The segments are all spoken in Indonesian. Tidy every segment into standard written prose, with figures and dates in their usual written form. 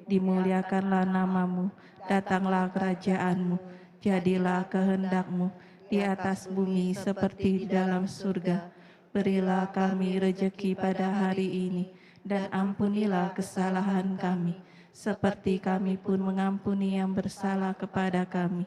dimuliakanlah namamu, datanglah kerajaanmu, jadilah kehendakmu di atas bumi seperti di dalam surga. Berilah kami rejeki pada hari ini, dan ampunilah kesalahan kami, seperti kami pun mengampuni yang bersalah kepada kami.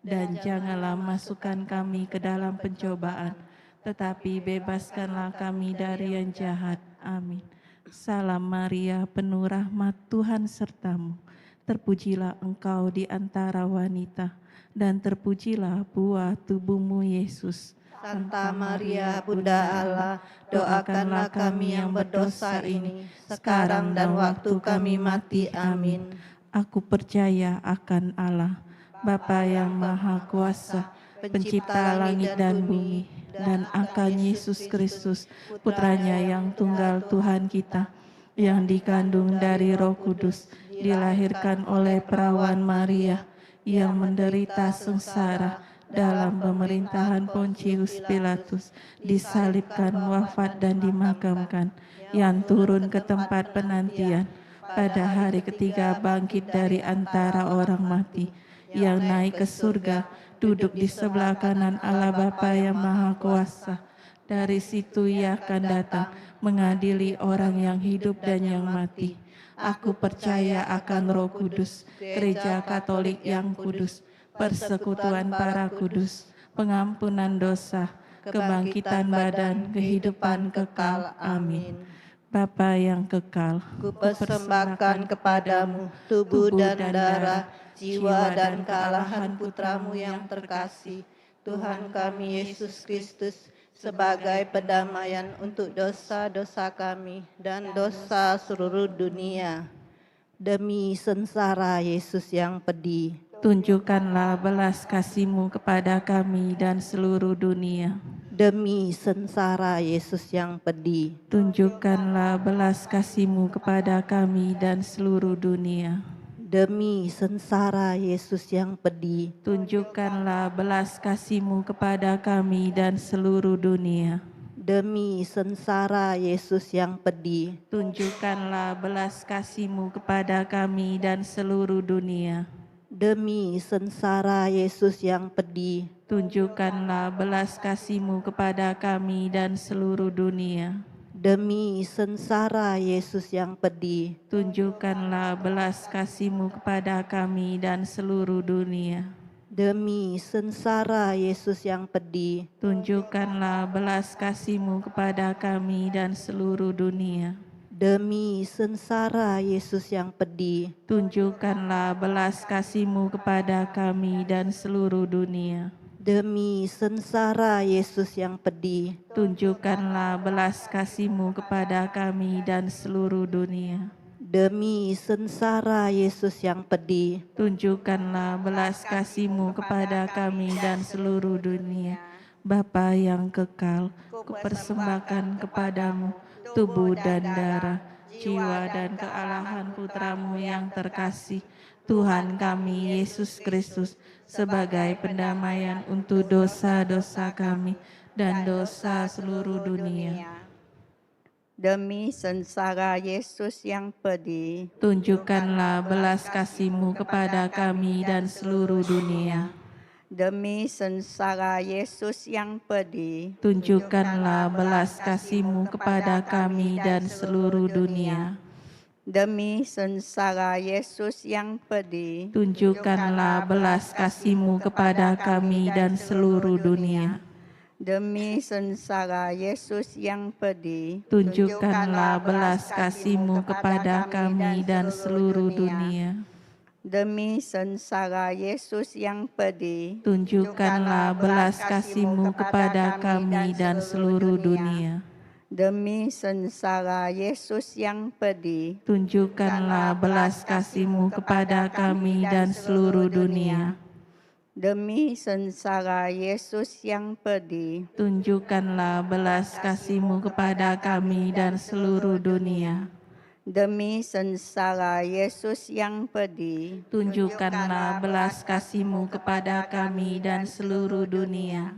Dan janganlah masukkan kami ke dalam pencobaan, tetapi bebaskanlah kami dari yang jahat. Amin. Salam Maria, penuh rahmat, Tuhan sertamu. Terpujilah engkau di antara wanita, dan terpujilah buah tubuhmu, Yesus. Santa Maria, Bunda Allah, doakanlah kami yang berdosa ini, sekarang dan waktu kami mati. Amin. Aku percaya akan Allah, Bapa yang Maha Kuasa, Pencipta langit dan bumi, dan akan Yesus Kristus, Putranya yang tunggal Tuhan kita, yang dikandung dari Roh Kudus, dilahirkan oleh perawan Maria, yang menderita sengsara dalam pemerintahan Pontius Pilatus, disalibkan, wafat dan dimakamkan, yang turun ke tempat penantian, pada hari ketiga bangkit dari antara orang mati, yang naik ke surga, duduk di sebelah kanan Allah Bapa yang Maha Kuasa. Dari situ Ia akan datang mengadili orang yang hidup dan yang mati. Aku percaya akan Roh Kudus, Gereja Katolik yang kudus, persekutuan para kudus, pengampunan dosa, kebangkitan badan, kehidupan kekal. Amin. Bapa yang kekal, Kupersembahkan kepadamu tubuh dan darah, jiwa dan kealahan putramu yang terkasih, Tuhan kami Yesus Kristus, sebagai pendamaian untuk dosa-dosa kami dan dosa seluruh dunia. Demi sengsara Yesus yang pedih, tunjukkanlah belas kasih-Mu kepada kami dan seluruh dunia. demi sengsara Yesus yang pedih, Tunjukkanlah belas kasih-Mu kepada kami dan seluruh dunia. demi sengsara Yesus yang pedih, Tunjukkanlah belas kasih-Mu kepada kami dan seluruh dunia. demi sengsara Yesus yang pedih, Tunjukkanlah belas kasih-Mu kepada kami dan seluruh dunia. demi sengsara Yesus yang pedih, Tunjukkanlah belas kasih-Mu kepada kami dan seluruh dunia. demi sengsara Yesus yang pedih, Tunjukkanlah belas kasih-Mu kepada kami dan seluruh dunia. demi sengsara Yesus yang pedih, Tunjukkanlah belas kasih-Mu kepada kami dan seluruh dunia. demi sengsara Yesus yang pedih, Tunjukkanlah belas kasih-Mu kepada kami dan seluruh dunia. demi sengsara Yesus yang pedih, Tunjukkanlah belas kasih-Mu kepada kami dan seluruh dunia. demi sengsara Yesus yang pedih, Tunjukkanlah belas kasih-Mu kepada kami dan seluruh dunia. Bapa yang kekal, kupersembahkan kepadamu tubuh dan darah, jiwa dan kealahan putramu yang terkasih, Tuhan kami Yesus Kristus, sebagai pendamaian untuk dosa-dosa kami dan dosa seluruh dunia. Demi sengsara Yesus yang pedih, Tunjukkanlah belas kasih-Mu kepada kami dan seluruh dunia. demi sengsara Yesus yang pedih, Tunjukkanlah belas kasih-Mu kepada kami dan seluruh dunia. demi sengsara Yesus yang pedih, Tunjukkanlah belas kasih-Mu kepada kami dan seluruh dunia. demi sengsara Yesus yang pedih, Tunjukkanlah belas kasih-Mu kepada kami dan seluruh dunia. demi sengsara Yesus yang pedih, Tunjukkanlah belas kasih-Mu kepada kami dan seluruh dunia. demi sengsara Yesus yang pedih, Tunjukkanlah belas kasih-Mu kepada kami dan seluruh dunia. demi sengsara Yesus yang pedih, Tunjukkanlah belas kasih-Mu kepada kami dan seluruh dunia. demi sengsara Yesus yang pedih, Tunjukkanlah belas kasih-Mu kepada kami dan seluruh dunia.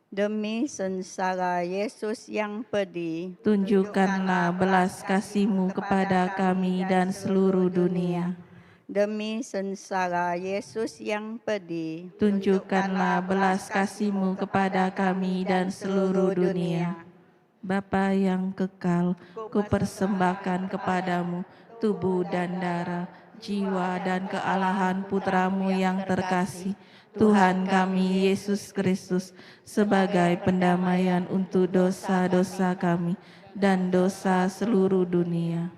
demi sengsara Yesus yang pedih, Tunjukkanlah belas kasih-Mu kepada kami dan seluruh dunia. demi sengsara Yesus yang pedih, Tunjukkanlah belas kasih-Mu kepada kami dan seluruh dunia. Bapa yang kekal, kupersembahkan kepadamu tubuh dan darah, jiwa dan kealahan Putra-Mu yang terkasih, Tuhan kami Yesus Kristus, sebagai pendamaian untuk dosa-dosa kami dan dosa seluruh dunia.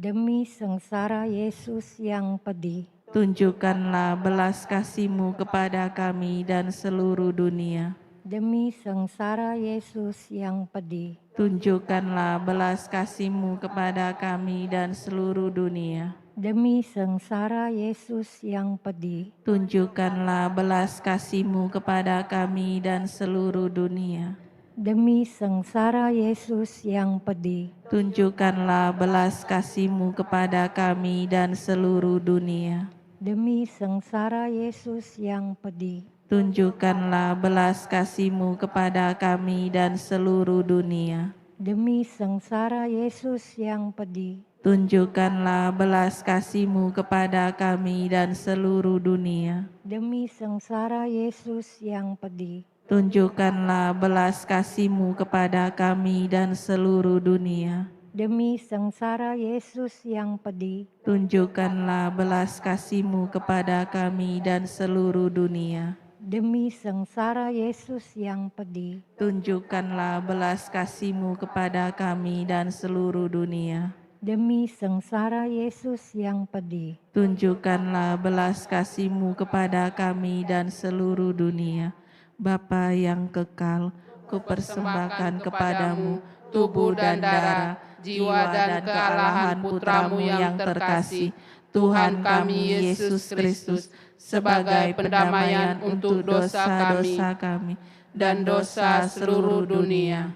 Demi sengsara Yesus yang pedih, Tunjukkanlah belas kasih-Mu kepada kami dan seluruh dunia. demi sengsara Yesus yang pedih, Tunjukkanlah belas kasih-Mu kepada kami dan seluruh dunia. demi sengsara Yesus yang pedih, Tunjukkanlah belas kasih-Mu kepada kami dan seluruh dunia. demi sengsara Yesus yang pedih, Tunjukkanlah belas kasih-Mu kepada kami dan seluruh dunia. demi sengsara Yesus yang pedih, Tunjukkanlah belas kasih-Mu kepada kami dan seluruh dunia. demi sengsara Yesus yang pedih, Tunjukkanlah belas kasih-Mu kepada kami dan seluruh dunia. demi sengsara Yesus yang pedih, Tunjukkanlah belas kasih-Mu kepada kami dan seluruh dunia. demi sengsara Yesus yang pedih, Tunjukkanlah belas kasih-Mu kepada kami dan seluruh dunia. demi sengsara Yesus yang pedih, Tunjukkanlah belas kasih-Mu kepada kami dan seluruh dunia. demi sengsara Yesus yang pedih, Tunjukkanlah belas kasih-Mu kepada kami dan seluruh dunia. Bapa yang kekal, kupersembahkan kepadamu tubuh dan darah, jiwa dan kealahan Putra-Mu yang terkasih, Tuhan kami Yesus Kristus, sebagai pendamaian untuk dosa-dosa kami dan dosa seluruh dunia.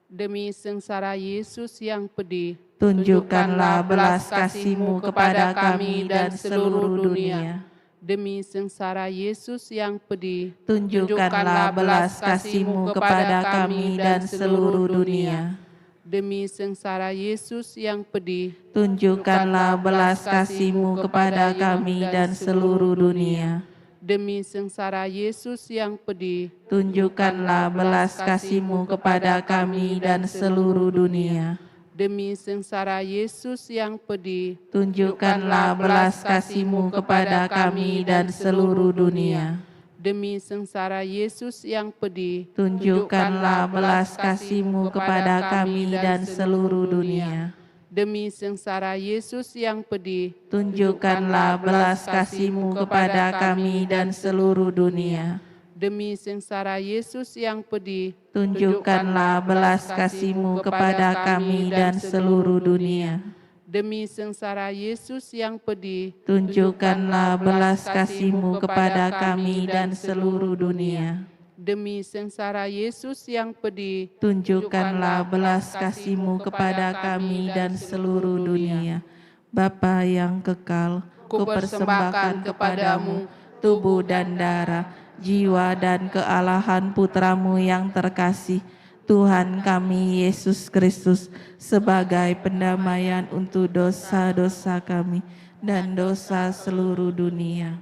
Demi sengsara Yesus yang pedih, Tunjukkanlah belas kasih-Mu kepada kami dan seluruh dunia. demi sengsara Yesus yang pedih, Tunjukkanlah belas kasih-Mu kepada kami dan seluruh dunia. demi sengsara Yesus yang pedih, Tunjukkanlah belas kasih-Mu kepada kami dan seluruh dunia. demi sengsara Yesus yang pedih, Tunjukkanlah belas kasih-Mu kepada kami dan seluruh dunia. demi sengsara Yesus yang pedih, Tunjukkanlah belas kasih-Mu kepada kami dan seluruh dunia. demi sengsara Yesus yang pedih, Tunjukkanlah belas kasih-Mu kepada kami dan seluruh dunia. demi sengsara Yesus yang pedih, Tunjukkanlah belas kasih-Mu kepada kami dan seluruh dunia. demi sengsara Yesus yang pedih, Tunjukkanlah belas kasih-Mu kepada kami dan seluruh dunia. demi sengsara Yesus yang pedih, Tunjukkanlah belas kasih-Mu kepada kami dan seluruh dunia. demi sengsara Yesus yang pedih, Tunjukkanlah belas kasih-Mu kepada kami dan seluruh dunia. Bapa yang kekal, kupersembahkan kepadamu tubuh dan darah, jiwa dan kealahan Putra-Mu yang terkasih, Tuhan kami Yesus Kristus, sebagai pendamaian untuk dosa-dosa kami dan dosa seluruh dunia.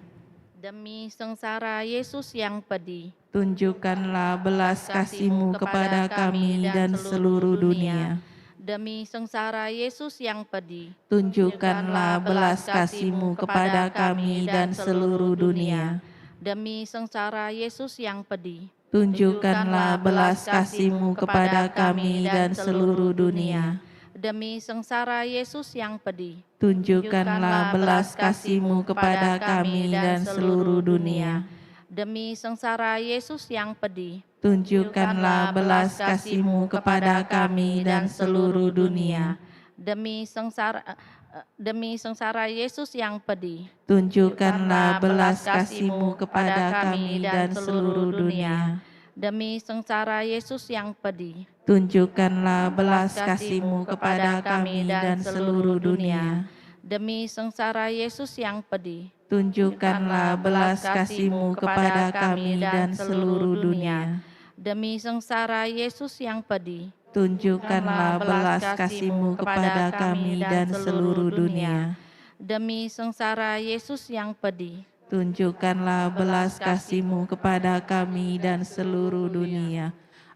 Demi sengsara Yesus yang pedih, Tunjukkanlah belas kasih-Mu kepada kami dan seluruh dunia. demi sengsara Yesus yang pedih, Tunjukkanlah belas kasih-Mu kepada kami dan seluruh dunia. demi sengsara Yesus yang pedih, Tunjukkanlah belas kasih-Mu kepada kami dan seluruh dunia. demi sengsara Yesus yang pedih, Tunjukkanlah belas kasih-Mu kepada kami dan seluruh dunia. demi sengsara Yesus yang pedih, Tunjukkanlah belas kasih-Mu kepada kami dan seluruh dunia. demi sengsara Yesus yang pedih, Tunjukkanlah belas kasih-Mu kepada kami dan seluruh dunia. demi sengsara Yesus yang pedih, Tunjukkanlah belas kasih-Mu kepada kami dan seluruh dunia. demi sengsara Yesus yang pedih, Tunjukkanlah belas kasih-Mu kepada kami dan seluruh dunia. demi sengsara Yesus yang pedih, Tunjukkanlah belas kasih-Mu kepada kami dan seluruh dunia. demi sengsara Yesus yang pedih. Tunjukkanlah belas kasih-Mu kepada kami dan seluruh dunia.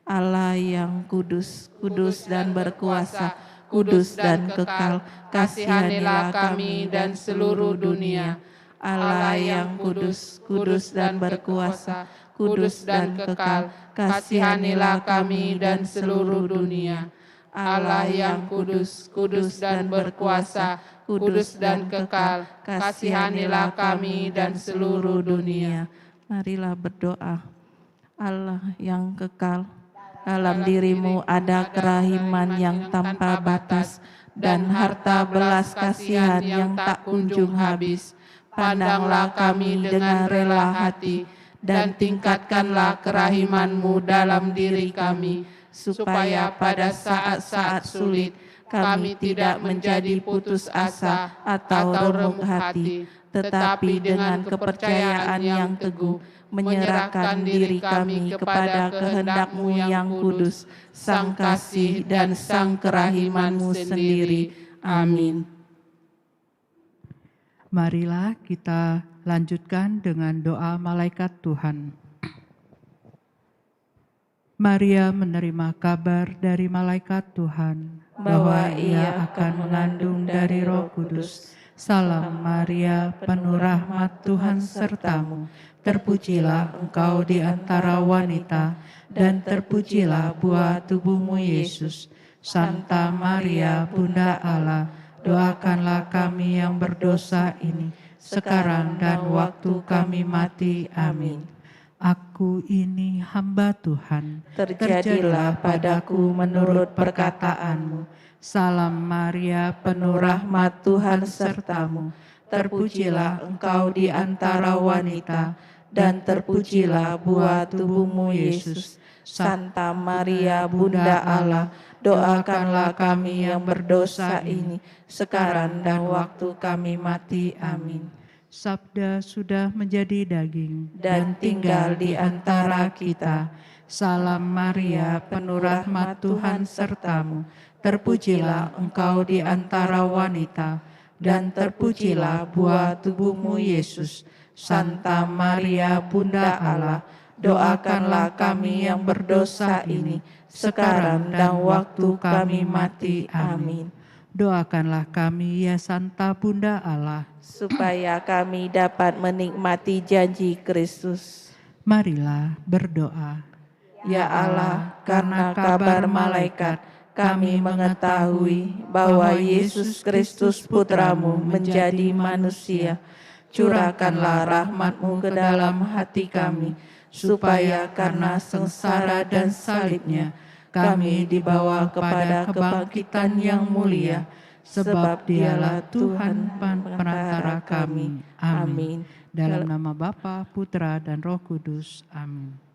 Allah yang kudus, kudus dan berkuasa, kudus dan kekal, kasihanilah kami dan seluruh dunia. Allah yang kudus, kudus dan berkuasa, kudus dan kekal, kasihanilah kami dan seluruh dunia. Allah yang kudus, kudus dan berkuasa, kudus dan kekal, kasihanilah kami dan seluruh dunia. Marilah berdoa. Allah yang kekal, dalam dirimu ada kerahiman yang tanpa batas dan harta belas kasihan yang tak kunjung habis. Pandanglah kami dengan rela hati dan tingkatkanlah kerahiman-Mu dalam diri kami, supaya pada saat-saat sulit kami tidak menjadi putus asa atau remuk hati, tetapi dengan kepercayaan yang teguh menyerahkan diri kami kepada kehendak-Mu yang kudus, Sang Kasih dan Sang Kerahiman-Mu sendiri. Amin. Marilah kita lanjutkan dengan doa malaikat Tuhan. Maria menerima kabar dari malaikat Tuhan bahwa ia akan mengandung dari Roh Kudus. Salam Maria, penuh rahmat Tuhan sertamu. Terpujilah engkau di antara wanita, dan terpujilah buah tubuhmu Yesus. Santa Maria, Bunda Allah, doakanlah kami yang berdosa ini, sekarang dan waktu kami mati. Amin. Aku ini hamba Tuhan, Terjadilah padaku menurut perkataan-Mu. Salam Maria, penuh rahmat Tuhan sertamu. Terpujilah engkau di antara wanita, dan terpujilah buah tubuhmu Yesus. Santa Maria, Bunda Allah, doakanlah kami yang berdosa ini, sekarang dan waktu kami mati. Amin. Sabda sudah menjadi daging Dan tinggal di antara kita. Salam Maria, penuh rahmat Tuhan sertamu. Terpujilah engkau di antara wanita, dan terpujilah buah tubuhmu Yesus. Santa Maria, Bunda Allah, doakanlah kami yang berdosa ini, sekarang dan waktu kami mati. Amin. Doakanlah kami ya Santa Bunda Allah, Supaya kami dapat menikmati janji Kristus. marilah berdoa. Ya Allah, karena kabar malaikat, kami mengetahui bahwa Yesus Kristus Putramu menjadi manusia. Curahkanlah rahmat-Mu ke dalam hati kami, supaya karena sengsara dan salibnya, kami dibawa kepada kebangkitan yang mulia, sebab Dialah Tuhan perantara kami. Amin. Dalam nama Bapa, Putra, dan Roh Kudus. Amin.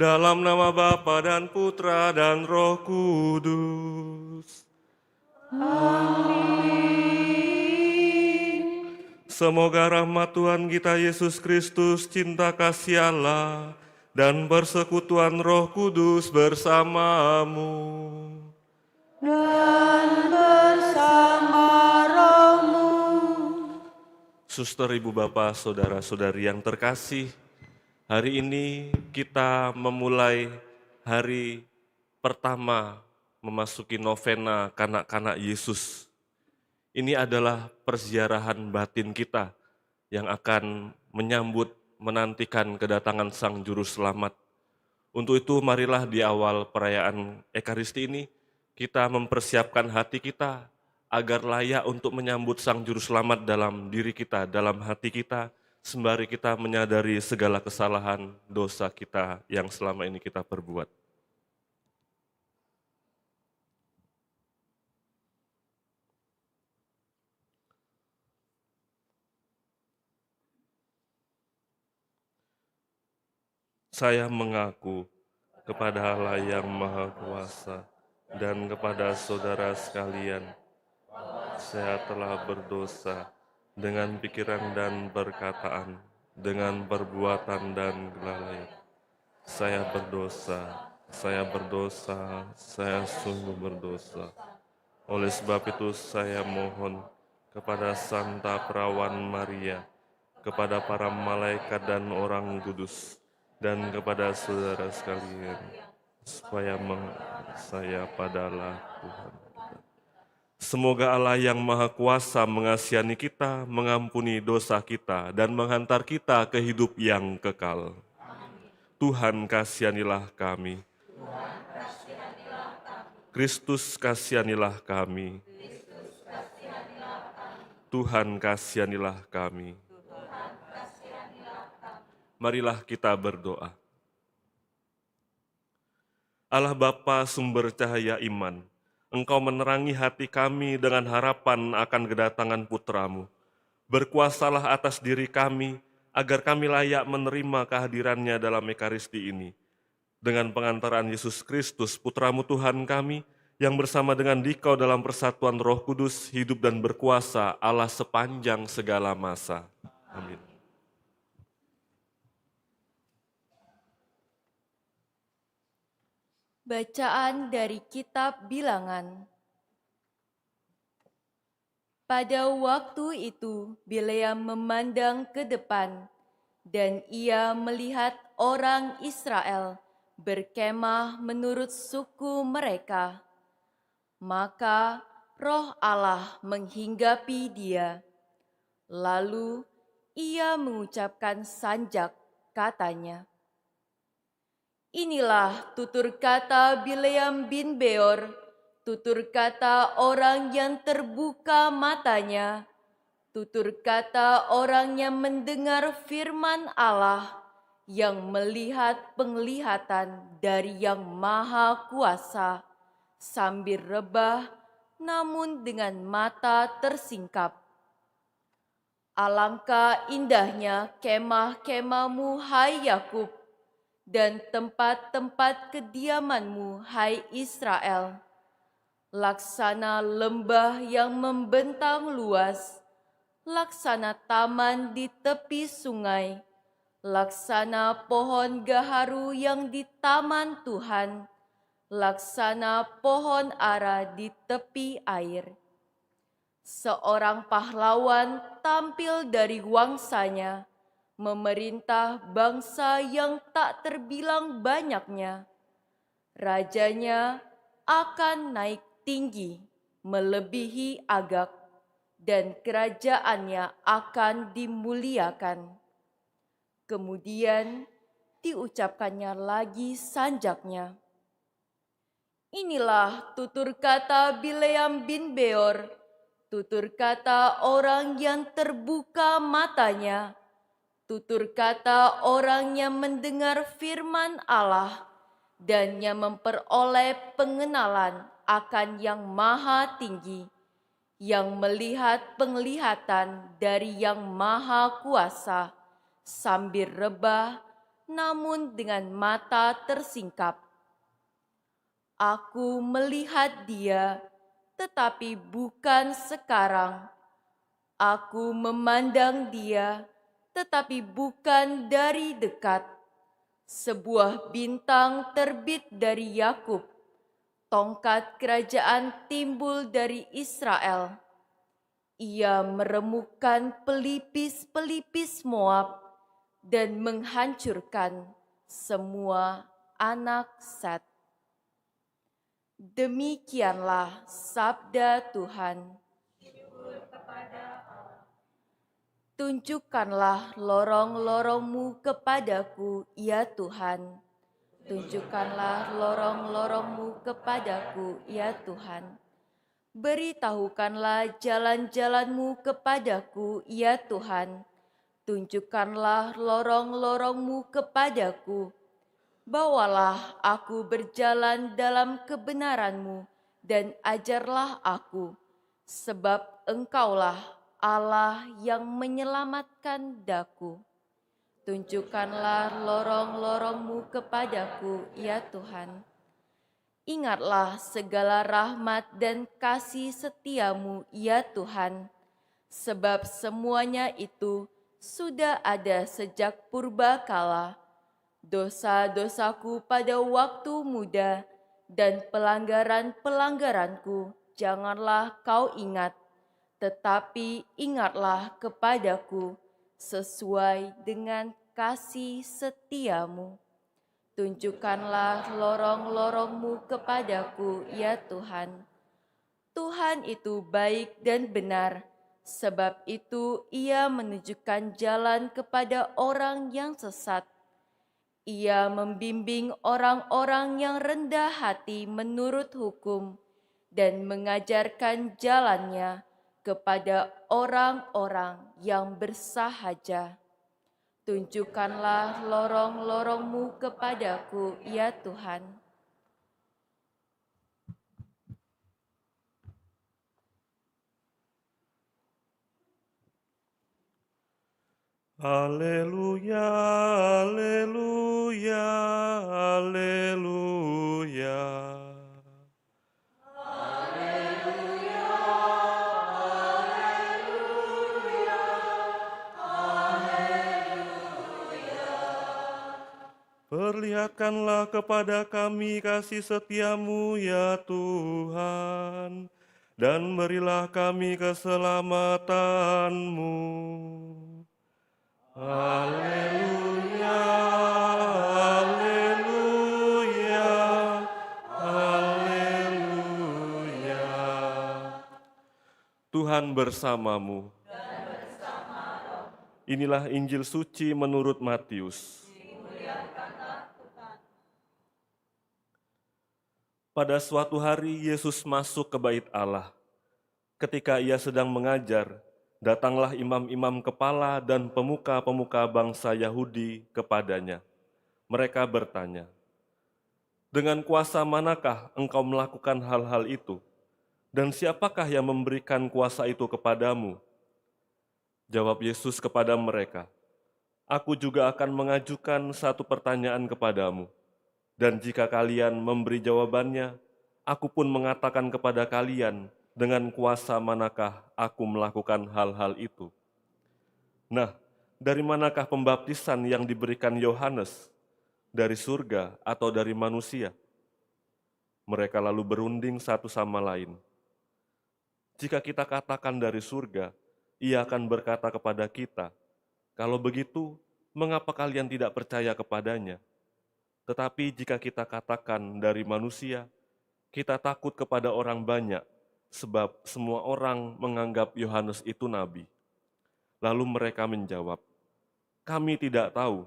Dalam nama Bapa dan Putra dan Roh Kudus. Semoga rahmat Tuhan kita Yesus Kristus, cinta kasih Allah, dan persekutuan Roh Kudus bersamamu. Suster, Ibu, Bapak, Saudara-saudari yang terkasih, hari ini kita memulai hari pertama memasuki novena Kanak-kanak Yesus. Ini adalah perziarahan batin kita yang akan menyambut, menantikan kedatangan Sang Juru Selamat. Untuk itu marilah di awal perayaan Ekaristi ini kita mempersiapkan hati kita agar layak untuk menyambut Sang Juru Selamat dalam diri kita, dalam hati kita, sembari kita menyadari segala kesalahan dosa kita yang selama ini kita perbuat. Saya mengaku kepada Allah yang Maha Kuasa dan kepada saudara sekalian, saya telah berdosa dengan pikiran dan perkataan, dengan perbuatan dan kelalaian. Saya berdosa, saya sungguh berdosa. Oleh sebab itu saya mohon kepada Santa Perawan Maria, kepada para malaikat dan orang kudus, dan kepada saudara sekalian, supaya saya padalah Tuhan kita. Semoga Allah yang Maha Kuasa mengasihani kita, mengampuni dosa kita, dan menghantar kita ke hidup yang kekal. Tuhan kasihanilah kami. Kristus kasihanilah kami. Tuhan kasihanilah kami. Marilah kita berdoa. Allah Bapa sumber cahaya iman, Engkau menerangi hati kami dengan harapan akan kedatangan Putra-Mu. Berkuasalah atas diri kami, agar kami layak menerima kehadiran-Nya dalam Ekaristi ini. Dengan pengantaran Yesus Kristus, Putra-Mu Tuhan kami, yang bersama dengan Dikau dalam persatuan Roh Kudus, hidup dan berkuasa Allah sepanjang segala masa. Amin. Bacaan dari Kitab Bilangan. Pada waktu itu, Bileam memandang ke depan, dan ia melihat orang Israel berkemah menurut suku mereka. Maka Roh Allah menghinggapi dia. Lalu ia mengucapkan sanjak, katanya, "Inilah tutur kata Bileam bin Beor, tutur kata orang yang terbuka matanya, tutur kata orang yang mendengar firman Allah, yang melihat penglihatan dari Yang Maha Kuasa, sambil rebah namun dengan mata tersingkap. Alangkah indahnya kemah-kemahmu, hai Yakub, dan tempat-tempat kediamanmu, hai Israel. Laksana lembah yang membentang luas, laksana taman di tepi sungai, laksana pohon gaharu yang di taman Tuhan, laksana pohon ara di tepi air. Seorang pahlawan tampil dari wangsanya, memerintah bangsa yang tak terbilang banyaknya. Rajanya akan naik tinggi, melebihi Agag, dan kerajaannya akan dimuliakan. Kemudian diucapkannya lagi sanjaknya. Inilah tutur kata Bileam bin Beor, tutur kata orang yang terbuka matanya, tutur kata orang yang mendengar firman Allah dan yang memperoleh pengenalan akan Yang Maha Tinggi, yang melihat penglihatan dari Yang Maha Kuasa, sambil rebah namun dengan mata tersingkap. Aku melihat dia, tetapi bukan sekarang. Aku memandang dia, tetapi bukan dari dekat. Sebuah bintang terbit dari Yakub, tongkat kerajaan timbul dari Israel. Ia meremukkan pelipis-pelipis Moab dan menghancurkan semua anak Set. Demikianlah sabda Tuhan. Tunjukkanlah lorong-lorong-Mu kepadaku, ya Tuhan. Tunjukkanlah lorong-lorong-Mu kepadaku, ya Tuhan. Beritahukanlah jalan-jalan-Mu kepadaku, ya Tuhan. Tunjukkanlah lorong-lorong-Mu kepadaku. Bawalah aku berjalan dalam kebenaran-Mu dan ajarlah aku, sebab Engkaulah Allah yang menyelamatkan daku. Tunjukkanlah lorong-lorong-Mu kepadaku, ya Tuhan. Ingatlah segala rahmat dan kasih setia-Mu, ya Tuhan, sebab semuanya itu sudah ada sejak purbakala. Dosa-dosaku pada waktu muda dan pelanggaran-pelanggaranku janganlah Kau ingat, tetapi ingatlah kepadaku sesuai dengan kasih setia-Mu. Tunjukkanlah lorong-lorong-Mu kepadaku, ya Tuhan. Tuhan itu baik dan benar, sebab itu Ia menunjukkan jalan kepada orang yang sesat. Ia membimbing orang-orang yang rendah hati menurut hukum dan mengajarkan jalannya kepada orang-orang yang bersahaja. Tunjukkanlah lorong-lorong-Mu kepadaku, ya Tuhan. Haleluya, haleluya, haleluya. Perlihatkanlah kepada kami kasih setia-Mu, ya Tuhan, dan berilah kami keselamatan-Mu. Haleluya, haleluya, haleluya. Tuhan bersamamu. Inilah Injil suci menurut Matius. Pada suatu hari Yesus masuk ke bait Allah. Ketika Ia sedang mengajar, datanglah imam-imam kepala dan pemuka-pemuka bangsa Yahudi kepadanya. Mereka bertanya, "Dengan kuasa manakah engkau melakukan hal-hal itu? Dan siapakah yang memberikan kuasa itu kepadamu?" Jawab Yesus kepada mereka, "Aku juga akan mengajukan satu pertanyaan kepadamu. Dan jika kalian memberi jawabannya, aku pun mengatakan kepada kalian, dengan kuasa manakah aku melakukan hal-hal itu. Nah, dari manakah pembaptisan yang diberikan Yohanes? Dari surga atau dari manusia?" Mereka lalu berunding satu sama lain. "Jika kita katakan dari surga, Ia akan berkata kepada kita, 'Kalau begitu, mengapa kalian tidak percaya kepadanya?' Tetapi jika kita katakan dari manusia, kita takut kepada orang banyak, sebab semua orang menganggap Yohanes itu nabi." Lalu mereka menjawab, "Kami tidak tahu."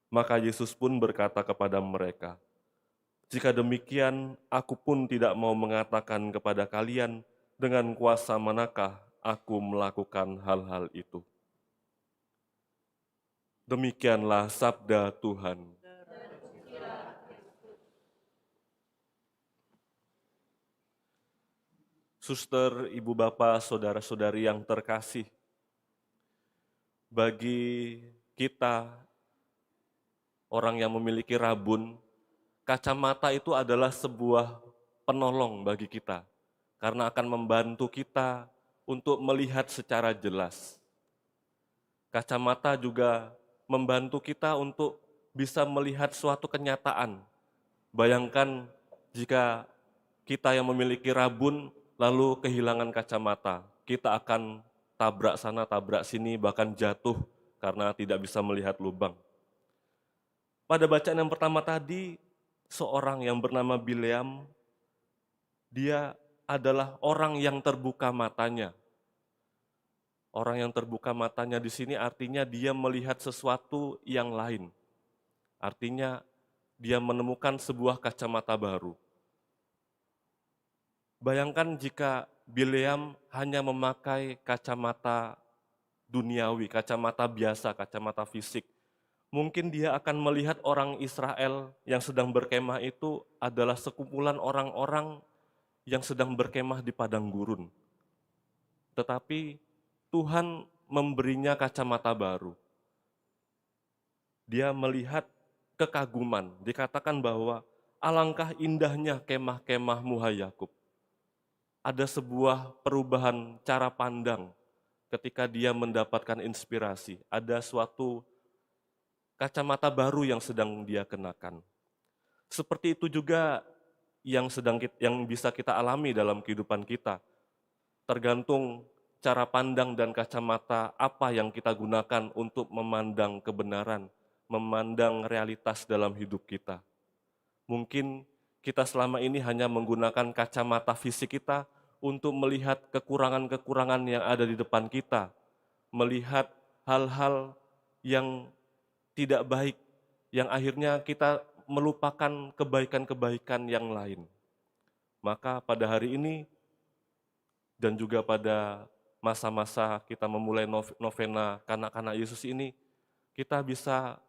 Maka Yesus pun berkata kepada mereka, "Jika demikian, aku pun tidak mau mengatakan kepada kalian dengan kuasa manakah aku melakukan hal-hal itu." Demikianlah sabda Tuhan. Suster, ibu bapak, saudara-saudari yang terkasih, bagi kita orang yang memiliki rabun, kacamata itu adalah sebuah penolong bagi kita, karena akan membantu kita untuk melihat secara jelas. Kacamata juga membantu kita untuk bisa melihat suatu kenyataan. Bayangkan jika kita yang memiliki rabun lalu kehilangan kacamata, kita akan tabrak sana, tabrak sini, bahkan jatuh karena tidak bisa melihat lubang. Pada bacaan yang pertama tadi, seorang yang bernama Bileam, dia adalah orang yang terbuka matanya. Orang yang terbuka matanya di sini artinya dia melihat sesuatu yang lain. Artinya dia menemukan sebuah kacamata baru. Bayangkan jika Bileam hanya memakai kacamata duniawi, kacamata biasa, kacamata fisik. Mungkin dia akan melihat orang Israel yang sedang berkemah itu adalah sekumpulan orang-orang yang sedang berkemah di padang gurun. Tetapi Tuhan memberinya kacamata baru. Dia melihat kekaguman. Dikatakan bahwa alangkah indahnya kemah-kemahmu, hai Yakub. Ada sebuah perubahan cara pandang ketika dia mendapatkan inspirasi. Ada suatu kacamata baru yang sedang dia kenakan. Seperti itu juga yang bisa kita alami dalam kehidupan kita. Tergantung cara pandang dan kacamata apa yang kita gunakan untuk memandang kebenaran, memandang realitas dalam hidup kita. Mungkin kita selama ini hanya menggunakan kacamata fisik kita untuk melihat kekurangan-kekurangan yang ada di depan kita, melihat hal-hal yang tidak baik, yang akhirnya kita melupakan kebaikan-kebaikan yang lain. Maka pada hari ini, dan juga pada masa-masa kita memulai novena Kanak-kanak Yesus ini, kita bisa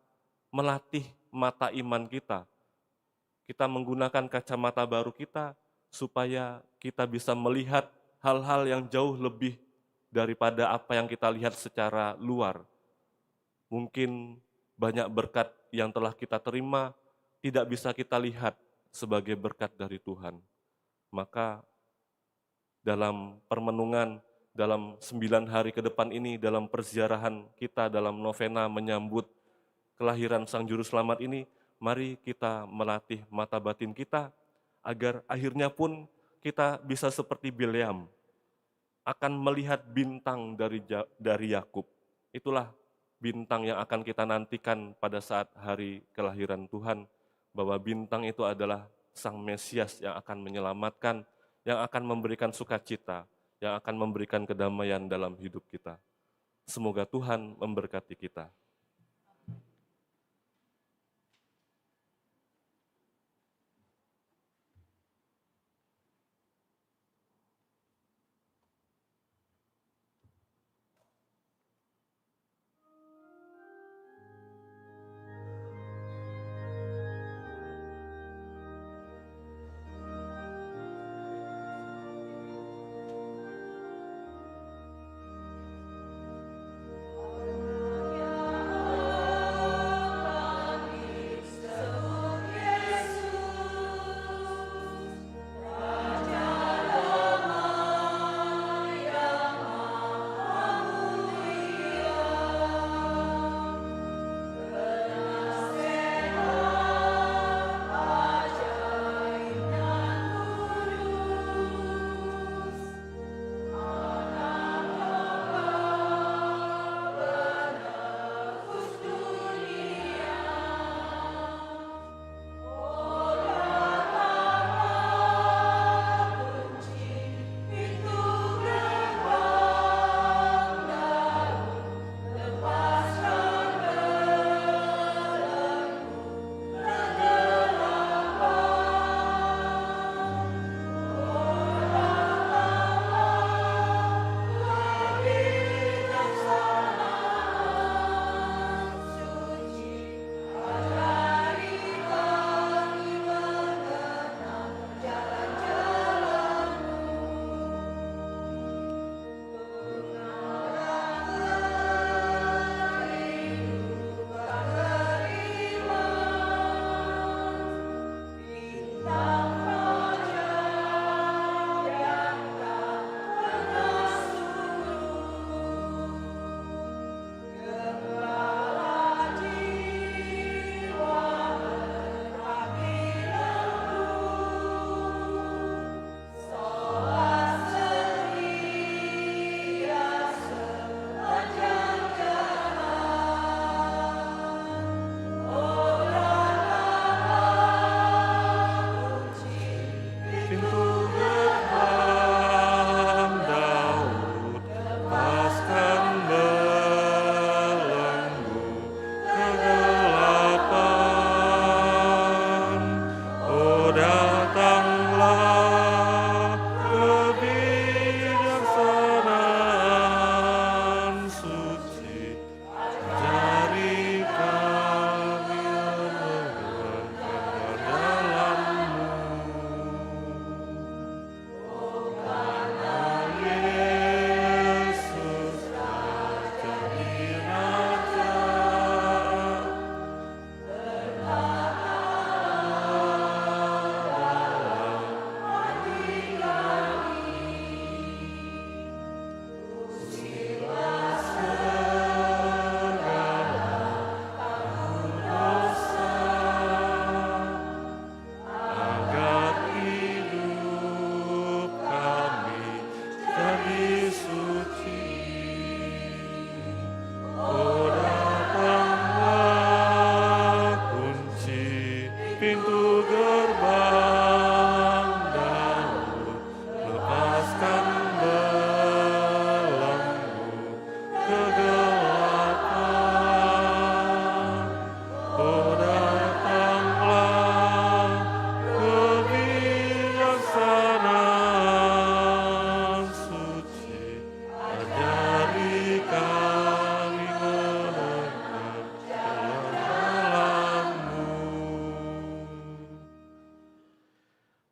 melatih mata iman kita. Kita menggunakan kacamata baru kita, supaya kita bisa melihat hal-hal yang jauh lebih daripada apa yang kita lihat secara luar. Mungkin banyak berkat yang telah kita terima tidak bisa kita lihat sebagai berkat dari Tuhan. Maka dalam permenungan, dalam 9 hari ke depan ini, dalam perziarahan kita, dalam novena menyambut kelahiran Sang Juru Selamat ini, mari kita melatih mata batin kita, agar akhirnya pun kita bisa seperti Bileam, akan melihat bintang dari Yakub. Itulah bintang yang akan kita nantikan pada saat hari kelahiran Tuhan, bahwa bintang itu adalah Sang Mesias yang akan menyelamatkan, yang akan memberikan sukacita, yang akan memberikan kedamaian dalam hidup kita. Semoga Tuhan memberkati kita.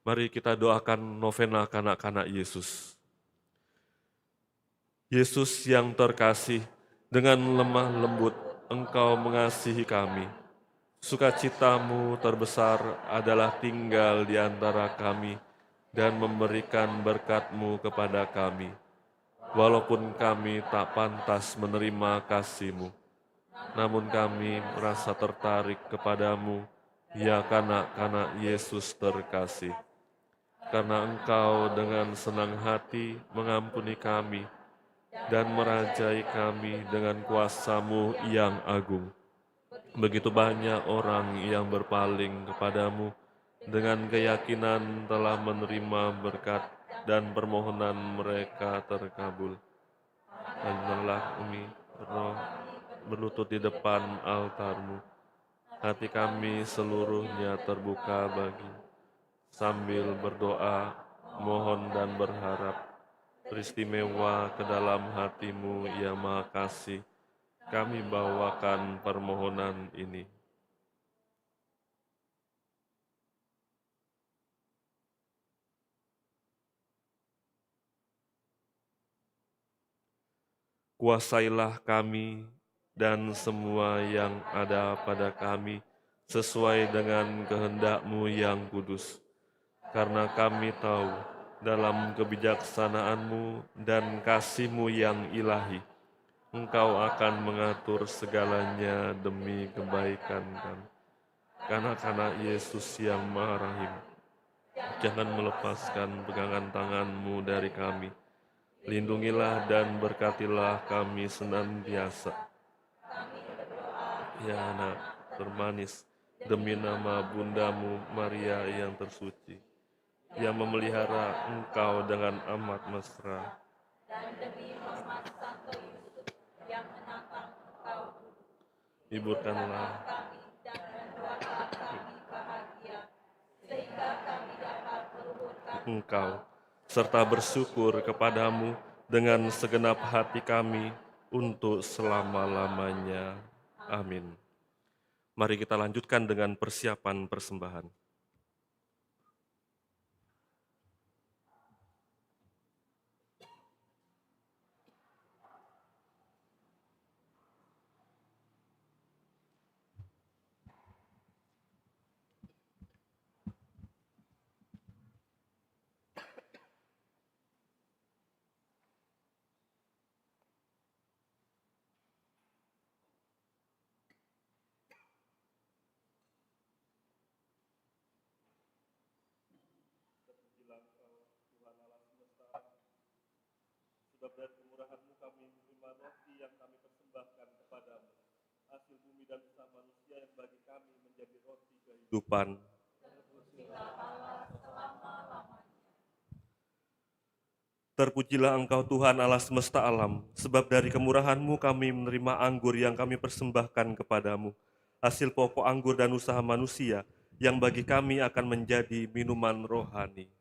Mari kita doakan novena kanak-kanak Yesus. Yesus yang terkasih, dengan lemah lembut Engkau mengasihi kami. Sukacitamu terbesar adalah tinggal di antara kami dan memberikan berkat-Mu kepada kami. Walaupun kami tak pantas menerima kasih-Mu, namun kami merasa tertarik kepadamu, ya kanak-kanak Yesus terkasih. Karena Engkau dengan senang hati mengampuni kami dan merajai kami dengan kuasa-Mu yang agung. Begitu banyak orang yang berpaling kepadamu dengan keyakinan telah menerima berkat dan permohonan mereka terkabul. Janganlah kami berlutut di depan altar-Mu. Hati kami seluruhnya terbuka bagi, sambil berdoa, mohon dan berharap, beristimewa ke dalam hati-Mu yang Maha Kasih, kami bawakan permohonan ini. Kuasailah kami dan semua yang ada pada kami sesuai dengan kehendak-Mu yang kudus. Karena kami tahu dalam kebijaksanaan-Mu dan kasih-Mu yang ilahi, Engkau akan mengatur segalanya demi kebaikan kami. Kanak-kanak Yesus yang Maha Rahim, jangan melepaskan pegangan tangan-Mu dari kami. Lindungilah dan berkatilah kami senantiasa. Ya anak termanis, demi nama Bundamu Maria yang tersuci, yang memelihara Engkau dengan amat mesra. Hiburkanlah Engkau, serta bersyukur kepadamu dengan segenap hati kami untuk selama-lamanya. Amin. Mari kita lanjutkan dengan persiapan persembahan. Sebab dari kemurahan-Mu kami menerima roti yang kami persembahkan kepadamu, hasil bumi dan usaha manusia yang bagi kami menjadi roti kehidupan. Terpujilah Engkau Tuhan Allah semesta alam, sebab dari kemurahan-Mu kami menerima anggur yang kami persembahkan kepadamu, hasil pokok anggur dan usaha manusia yang bagi kami akan menjadi minuman rohani.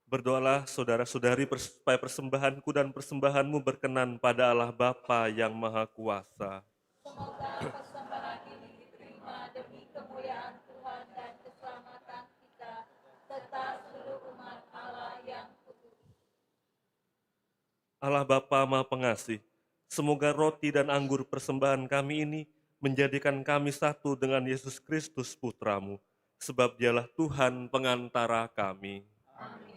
Berdoalah saudara-saudari supaya persembahanku dan persembahanmu berkenan pada Allah Bapa yang Maha Kuasa. Semoga persembahan ini diterima demi kemuliaan Tuhan dan keselamatan kita, serta seluruh umat Allah yang kudus. Allah Bapa Maha Pengasih, semoga roti dan anggur persembahan kami ini menjadikan kami satu dengan Yesus Kristus Putra-Mu, sebab Dialah Tuhan pengantara kami. Amin.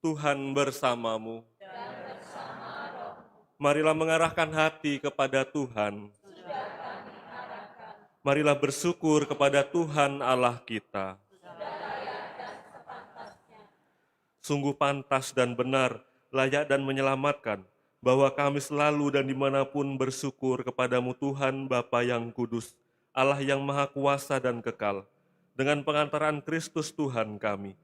Tuhan bersamamu. Marilah mengarahkan hati kepada Tuhan. Marilah bersyukur kepada Tuhan Allah kita. Sungguh pantas dan benar, layak dan menyelamatkan, bahwa kami selalu dan dimanapun bersyukur kepadamu Tuhan Bapa yang kudus, Allah yang maha kuasa dan kekal, dengan pengantaran Kristus Tuhan kami.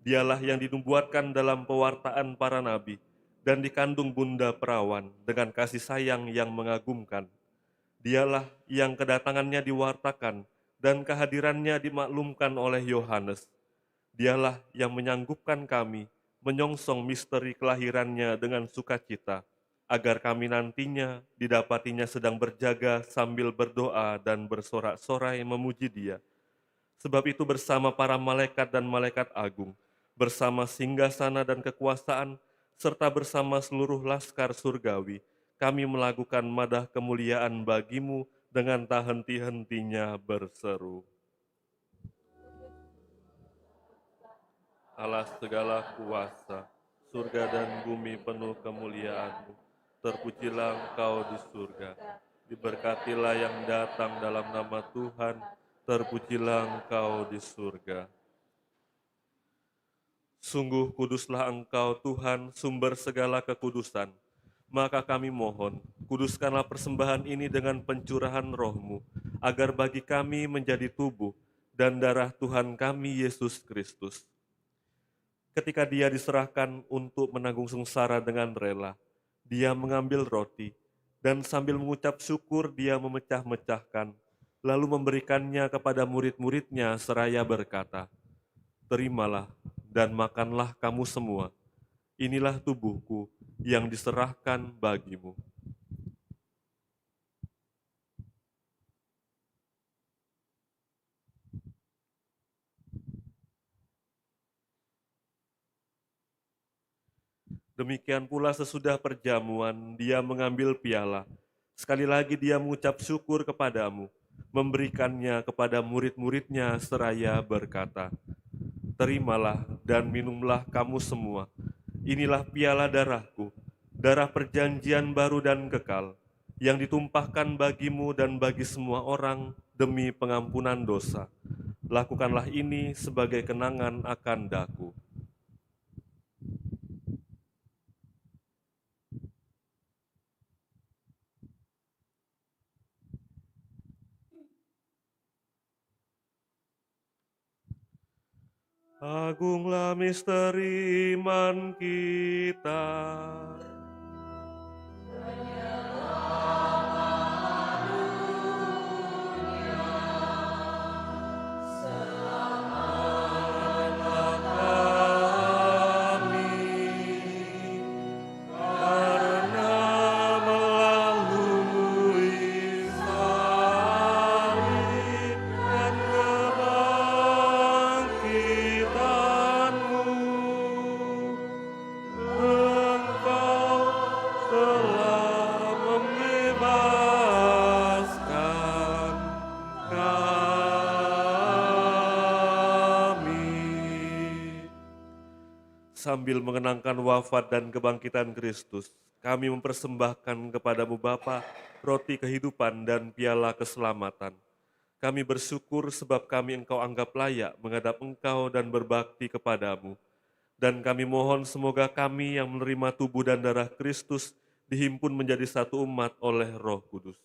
Dialah yang dinubuatkan dalam pewartaan para nabi dan dikandung bunda perawan dengan kasih sayang yang mengagumkan. Dialah yang kedatangannya diwartakan dan kehadirannya dimaklumkan oleh Yohanes. Dialah yang menyanggupkan kami menyongsong misteri kelahirannya dengan sukacita, agar kami nantinya didapatinya sedang berjaga sambil berdoa dan bersorak-sorai memuji Dia. Sebab itu bersama para malaikat dan malaikat agung, bersama singgasana dan kekuasaan, serta bersama seluruh laskar surgawi, kami melakukan madah kemuliaan bagimu dengan tak henti-hentinya berseru. Allah segala kuasa, surga dan bumi penuh kemuliaan-Mu. Terpujilah Engkau di surga, diberkatilah yang datang dalam nama Tuhan, terpujilah Engkau di surga. Sungguh kuduslah Engkau Tuhan, sumber segala kekudusan. Maka kami mohon, kuduskanlah persembahan ini dengan pencurahan Roh-Mu, agar bagi kami menjadi tubuh dan darah Tuhan kami Yesus Kristus. Ketika Dia diserahkan untuk menanggung sengsara dengan rela, Dia mengambil roti, dan sambil mengucap syukur Dia memecah-mecahkan, lalu memberikannya kepada murid-muridnya seraya berkata, "Terimalah dan makanlah kamu semua, inilah tubuhku yang diserahkan bagimu." Demikian pula sesudah perjamuan, Dia mengambil piala. Sekali lagi Dia mengucap syukur kepadamu, memberikannya kepada murid-muridnya seraya berkata, "Terimalah dan minumlah kamu semua. Inilah piala darahku, darah perjanjian baru dan kekal, yang ditumpahkan bagimu dan bagi semua orang demi pengampunan dosa. Lakukanlah ini sebagai kenangan akan daku." Agunglah misteri iman kita. Sambil mengenangkan wafat dan kebangkitan Kristus, kami mempersembahkan kepadamu Bapa, roti kehidupan dan piala keselamatan. Kami bersyukur sebab kami Engkau anggap layak menghadap Engkau dan berbakti kepadamu. Dan kami mohon semoga kami yang menerima tubuh dan darah Kristus dihimpun menjadi satu umat oleh Roh Kudus.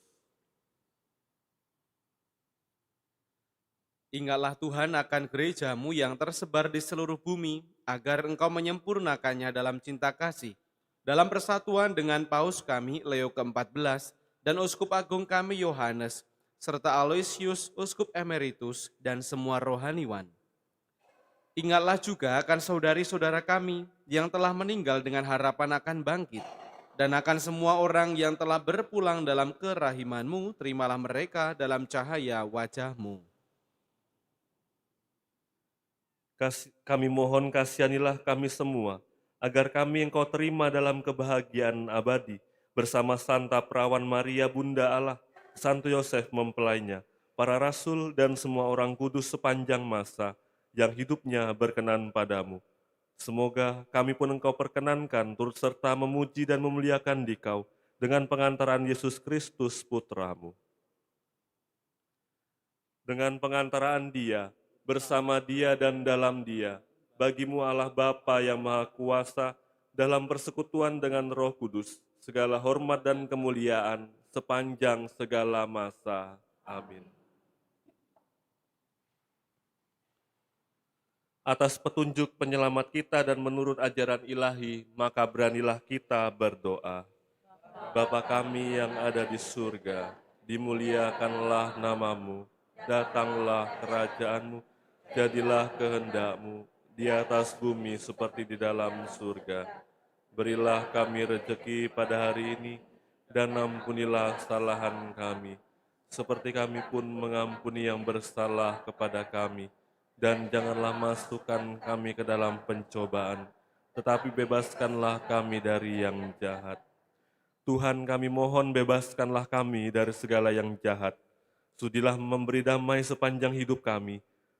Ingatlah Tuhan akan gerejamu yang tersebar di seluruh bumi, agar Engkau menyempurnakannya dalam cinta kasih, dalam persatuan dengan Paus kami Leo ke-14 dan Uskup Agung kami Yohanes, serta Aloysius, Uskup Emeritus, dan semua rohaniwan. Ingatlah juga akan saudari-saudara kami yang telah meninggal dengan harapan akan bangkit, dan akan semua orang yang telah berpulang dalam kerahiman-Mu, terimalah mereka dalam cahaya wajah-Mu. Kami mohon kasihanilah kami semua, agar kami Engkau terima dalam kebahagiaan abadi, bersama Santa Perawan Maria Bunda Allah, Santo Yosef mempelainya, para rasul dan semua orang kudus sepanjang masa, yang hidupnya berkenan padamu. Semoga kami pun Engkau perkenankan turut serta memuji dan memuliakan Dikau, dengan pengantaran Yesus Kristus Putra-Mu. Dengan pengantaraan Dia, bersama Dia dan dalam Dia, bagimu Allah Bapa yang Maha Kuasa, dalam persekutuan dengan Roh Kudus, segala hormat dan kemuliaan sepanjang segala masa. Amin. Atas petunjuk penyelamat kita dan menurut ajaran ilahi, maka beranilah kita berdoa. Bapa kami yang ada di surga, dimuliakanlah namamu, datanglah kerajaan-Mu, jadilah kehendak-Mu di atas bumi seperti di dalam surga. Berilah kami rejeki pada hari ini, dan ampunilah kesalahan kami, seperti kami pun mengampuni yang bersalah kepada kami. Dan janganlah masukkan kami ke dalam pencobaan, tetapi bebaskanlah kami dari yang jahat. Tuhan, kami mohon bebaskanlah kami dari segala yang jahat. Sudilah memberi damai sepanjang hidup kami,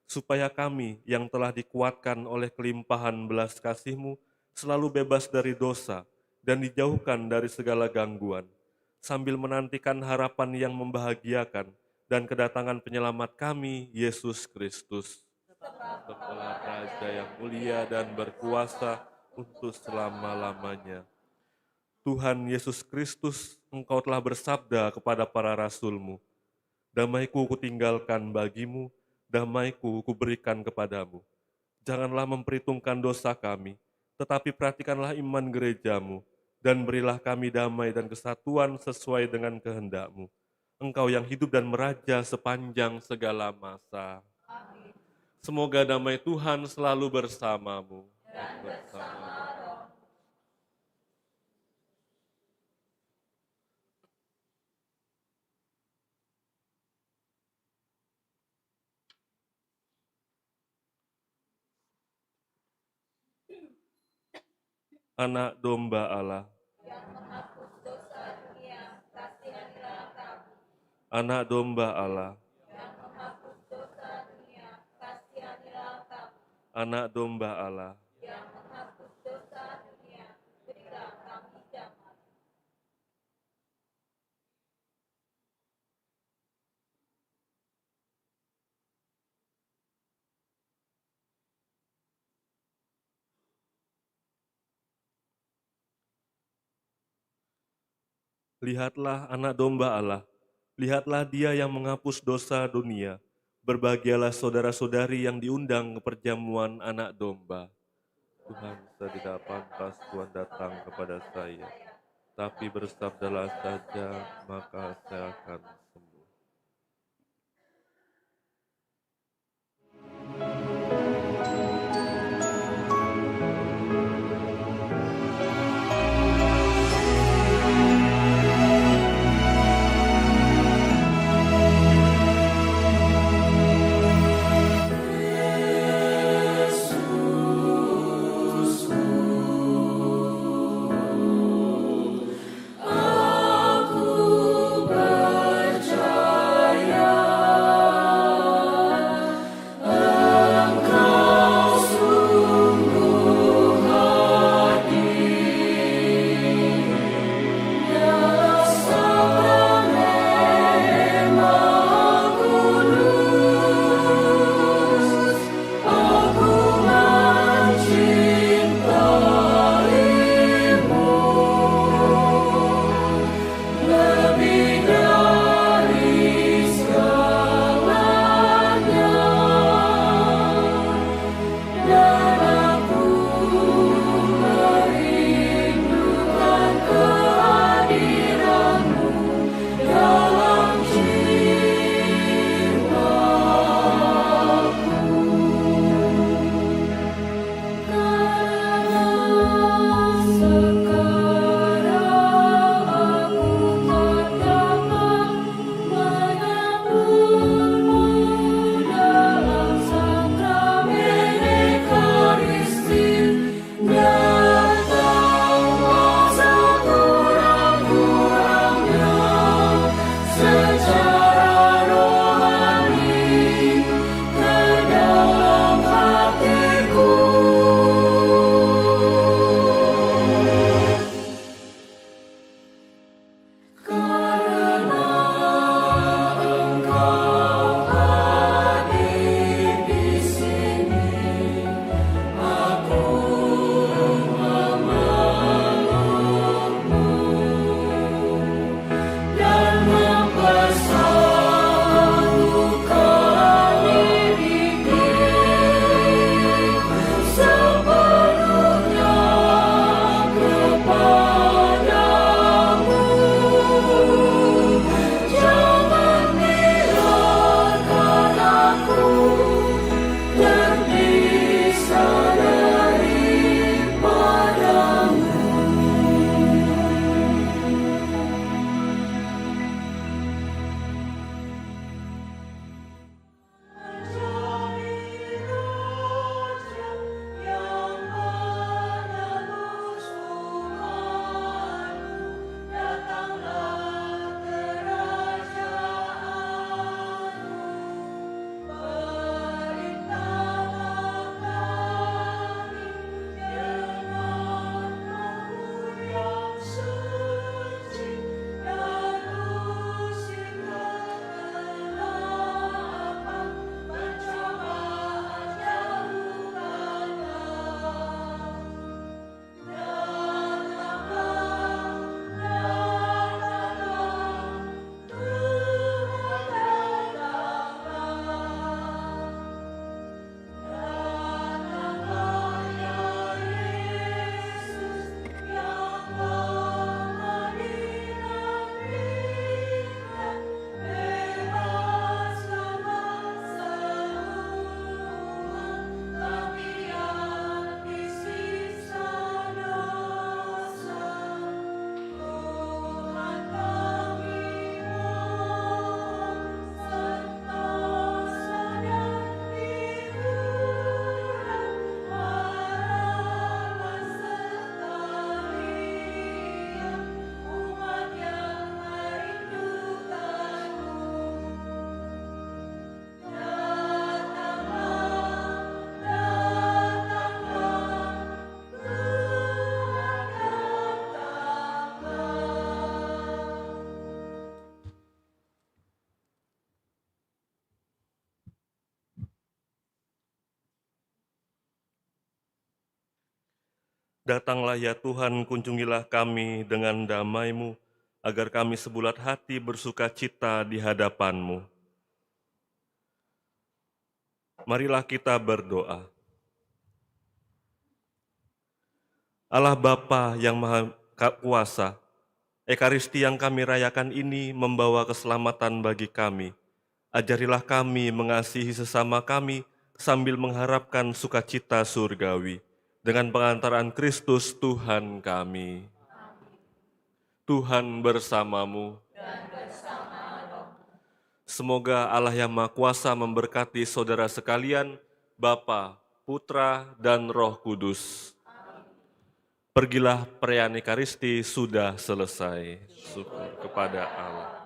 supaya kami yang telah dikuatkan oleh kelimpahan belas kasih-Mu selalu bebas dari dosa dan dijauhkan dari segala gangguan, sambil menantikan harapan yang membahagiakan dan kedatangan penyelamat kami, Yesus Kristus. Sebablah Raja yang mulia dan berkuasa untuk selama-lamanya. Tuhan Yesus Kristus, Engkau telah bersabda kepada para rasul-Mu, damai-Ku kutinggalkan bagimu, damai-Ku kuberikan kepadamu. Janganlah memperhitungkan dosa kami, tetapi perhatikanlah iman gereja-Mu, dan berilah kami damai dan kesatuan sesuai dengan kehendak-Mu. Engkau yang hidup dan meraja sepanjang segala masa. Amin. Semoga damai Tuhan selalu bersamamu. Dan bersama Anak Domba Allah. Anak Domba Allah. Anak Domba Allah. Lihatlah anak domba Allah, lihatlah Dia yang menghapus dosa dunia. Berbahagialah saudara-saudari yang diundang ke perjamuan anak domba. Tuhan, saya tidak pantas Tuhan datang kepada saya, tapi bersabdalah saja, maka saya akan sembuh. Aku Datanglah ya Tuhan, kunjungilah kami dengan damai-Mu, agar kami sebulat hati bersuka cita di hadapan-Mu. Marilah kita berdoa. Allah Bapa yang Maha Kuasa, Ekaristi yang kami rayakan ini membawa keselamatan bagi kami. Ajarilah kami mengasihi sesama kami sambil mengharapkan sukacita surgawi. Dengan pengantaran Kristus Tuhan kami. Tuhan bersamamu. Semoga Allah yang Maha Kuasa memberkati saudara sekalian, Bapa, Putra, dan Roh Kudus. Pergilah, perayaan Ekaristi sudah selesai. Syukur kepada Allah.